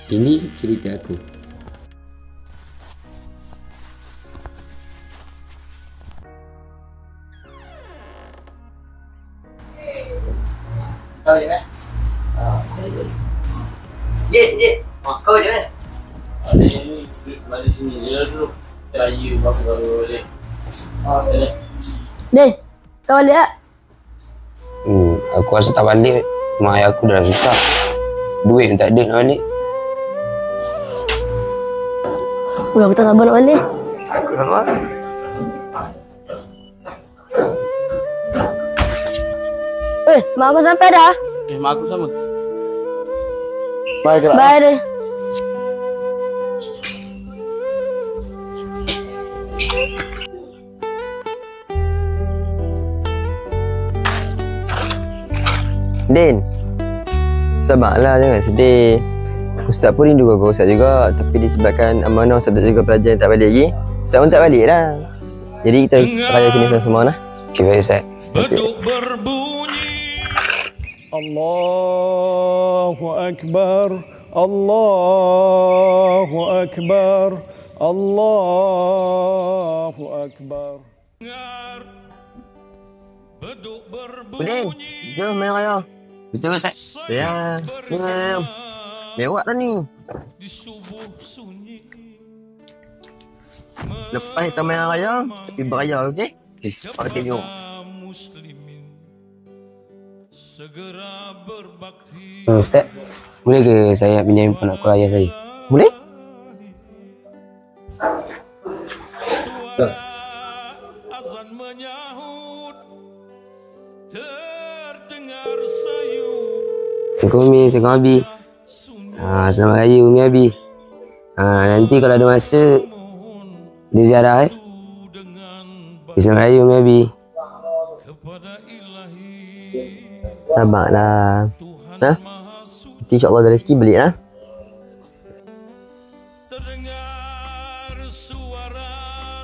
Ini cerita aku. Kau je kan? Jek. Kau je kan? Ni balik sini dia dulu. Raya baru balik. Din, kau balik tak? Aku rasa tak balik. Mak ayah aku dah susah. Duit pun tak ada nak balik. Aku tak sabar nak balik. Aku sama. Mak aku sampai dah. Mak aku sama. Bye gerak. Bye deh. Din, sabarlah, jangan sedih. Ustaz pun rindu kau Ustaz juga. Tapi disebabkan amanah Ustaz juga pelajar yang tak balik lagi, Ustaz pun tak balik dah. Jadi kita raya sini sama-sama lah. Okay, baik Ustaz. Beduk berbunyi Allahu Akbar, Allahu Akbar, Allahu Akbar. Beduk Din, berbunyi jom main raya. Betul ke Ustaz? Ya, jom. Lewat dah ni. di subuh sunyi. Lepas kita main raya, tapi beraya, okey? Okey, jom. Muslimin segera berbakti. Ustaz, boleh ke saya pinjam handphone aku ayah saya? Boleh? Azan menyahut terdengar sayu. Assalamualaikum Umi, Assalamualaikum Abi. Selamat Raya Umi Abi. Nanti kalau ada masa dia ziarah Selamat Raya Umi Abi. Sabarlah. Ha? Nanti insyaAllah ada rezeki balik lah. Terdengar suara